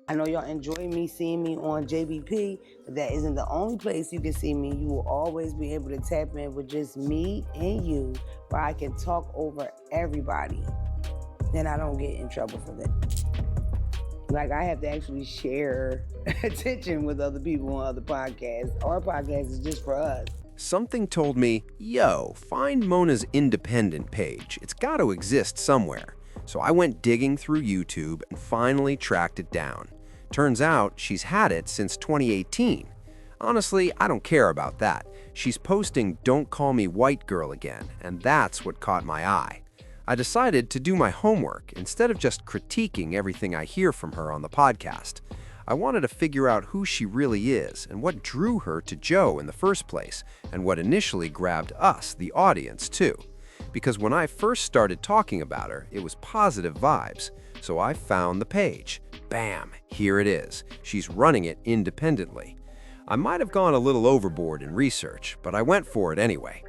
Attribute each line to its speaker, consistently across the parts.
Speaker 1: I know y'all enjoy me seeing me on JBP, but that isn't the only place you can see me. You will always be able to tap in with just me and you, where I can talk over everybody. Then I don't get in trouble for that. Like, I have to actually share attention with other people on other podcasts. Our podcast is just for us.
Speaker 2: Something told me, yo, find Mona's independent page. It's got to exist somewhere. So I went digging through YouTube and finally tracked it down. Turns out she's had it since 2018. Honestly, I don't care about that. She's posting Don't Call Me White Girl again, and that's what caught my eye. I decided to do my homework instead of just critiquing everything I hear from her on the podcast. I wanted to figure out who she really is and what drew her to Joe in the first place, and what initially grabbed us, the audience, too. Because when I first started talking about her, it was positive vibes. So I found the page. Bam, here it is. She's running it independently. I might have gone a little overboard in research, but I went for it anyway.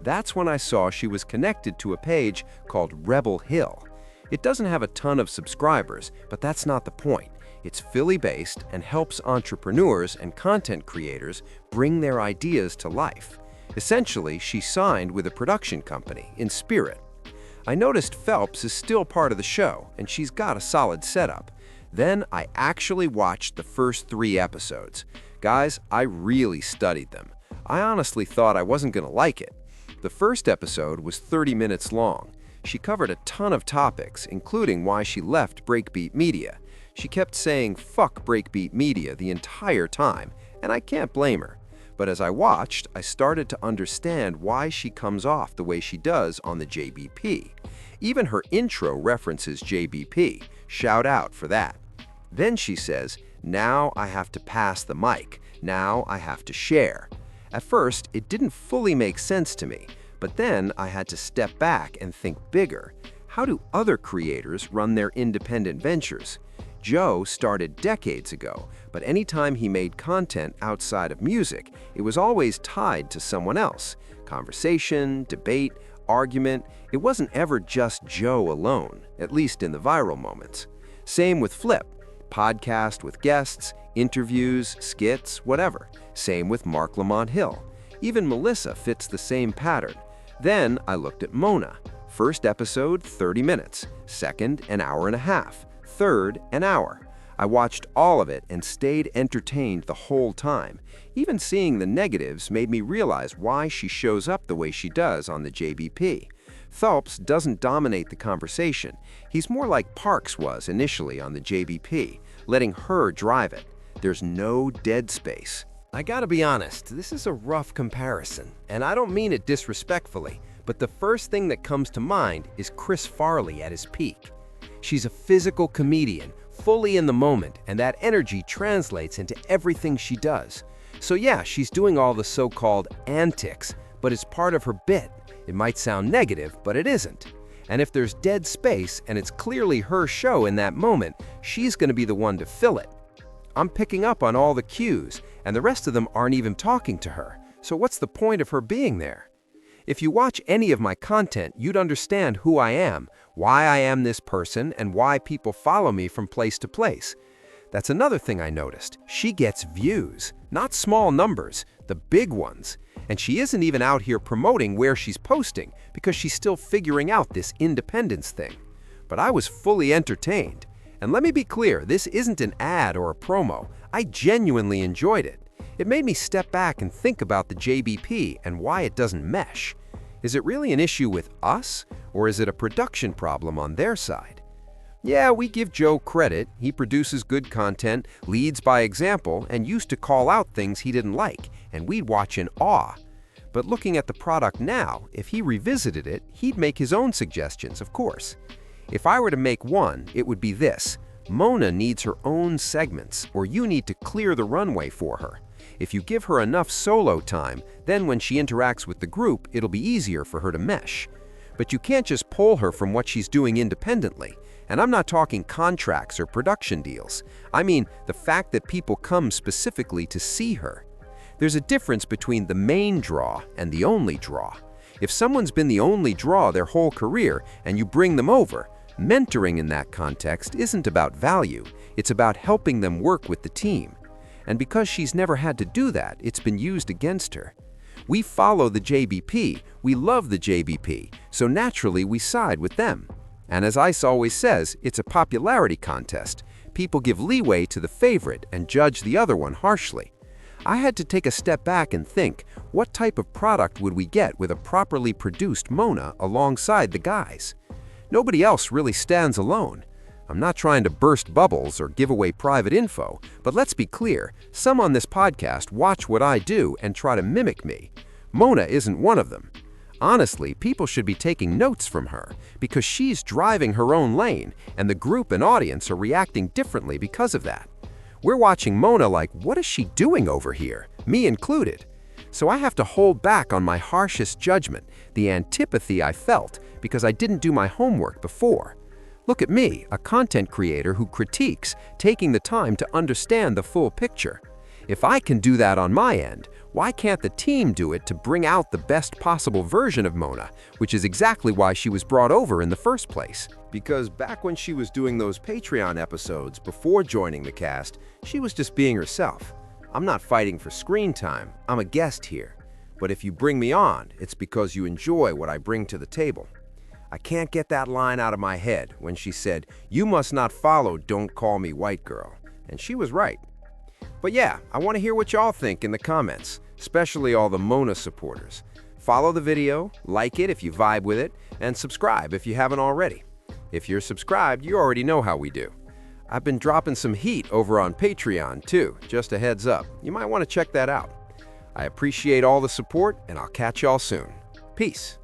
Speaker 2: That's when I saw she was connected to a page called Rebel Hill. It doesn't have a ton of subscribers, but that's not the point. It's Philly-based and helps entrepreneurs and content creators bring their ideas to life. Essentially, she signed with a production company, in spirit. I noticed Phelps is still part of the show, and she's got a solid setup. Then I actually watched the first 3 episodes. Guys, I really studied them. I honestly thought I wasn't going to like it. The first episode was 30 minutes long. She covered a ton of topics, including why she left Breakbeat Media. She kept saying "fuck Breakbeat Media" the entire time, and I can't blame her. But as I watched, I started to understand why she comes off the way she does on the JBP. Even her intro references JBP. Shout out for that. Then she says, "Now I have to pass the mic. Now I have to share." At first, it didn't fully make sense to me, but then I had to step back and think bigger. How do other creators run their independent ventures? Joe started decades ago, but anytime he made content outside of music, it was always tied to someone else. Conversation, debate, argument, it wasn't ever just Joe alone, at least in the viral moments. Same with Flip, podcast with guests, interviews, skits, whatever. Same with Mark Lamont Hill. Even Melissa fits the same pattern. Then I looked at Mona. First episode, 30 minutes. Second, an hour and a half. Third, an hour. I watched all of it and stayed entertained the whole time. Even seeing the negatives made me realize why she shows up the way she does on the JBP. Phelps doesn't dominate the conversation. He's more like Parks was initially on the JBP, letting her drive it. There's no dead space. I gotta be honest, this is a rough comparison, and I don't mean it disrespectfully, but the first thing that comes to mind is Chris Farley at his peak. She's a physical comedian, fully in the moment, and that energy translates into everything she does. So yeah, she's doing all the so-called antics, but it's part of her bit. It might sound negative, but it isn't. And if there's dead space and it's clearly her show in that moment, she's going to be the one to fill it. I'm picking up on all the cues, and the rest of them aren't even talking to her. So what's the point of her being there? If you watch any of my content, you'd understand who I am, why I am this person, and why people follow me from place to place. That's another thing I noticed. She gets views, not small numbers, the big ones. And she isn't even out here promoting where she's posting because she's still figuring out this independence thing. But I was fully entertained. And let me be clear, this isn't an ad or a promo. I genuinely enjoyed it. It made me step back and think about the JBP and why it doesn't mesh. Is it really an issue with us, or is it a production problem on their side? Yeah, we give Joe credit. He produces good content, leads by example, and used to call out things he didn't like, and we'd watch in awe. But looking at the product now, if he revisited it, he'd make his own suggestions, of course. If I were to make one, it would be this. Mona needs her own segments, or you need to clear the runway for her. If you give her enough solo time, then when she interacts with the group, it'll be easier for her to mesh. But you can't just pull her from what she's doing independently. And I'm not talking contracts or production deals. I mean the fact that people come specifically to see her. There's a difference between the main draw and the only draw. If someone's been the only draw their whole career and you bring them over, Mentoring in that context isn't about value, it's about helping them work with the team. And because she's never had to do that, it's been used against her. We follow the JBP, we love the JBP, so naturally we side with them. And as Ice always says, it's a popularity contest. People give leeway to the favorite and judge the other one harshly. I had to take a step back and think, what type of product would we get with a properly produced Mona alongside the guys? Nobody else really stands alone. I'm not trying to burst bubbles or give away private info, but let's be clear, some on this podcast watch what I do and try to mimic me. Mona isn't one of them. Honestly, people should be taking notes from her because she's driving her own lane and the group and audience are reacting differently because of that. We're watching Mona like, what is she doing over here? Me included. So I have to hold back on my harshest judgment, the antipathy I felt because I didn't do my homework before. Look at me, a content creator who critiques, taking the time to understand the full picture. If I can do that on my end, why can't the team do it to bring out the best possible version of Mona, which is exactly why she was brought over in the first place? Because back when she was doing those Patreon episodes before joining the cast, she was just being herself. I'm not fighting for screen time, I'm a guest here. But if you bring me on, it's because you enjoy what I bring to the table. I can't get that line out of my head when she said, "You must not follow Don't Call Me White Girl." And she was right. But yeah, I want to hear what y'all think in the comments, especially all the Mona supporters. Follow the video, like it if you vibe with it, and subscribe if you haven't already. If you're subscribed, you already know how we do. I've been dropping some heat over on Patreon too, just a heads up. You might want to check that out. I appreciate all the support, and I'll catch y'all soon. Peace.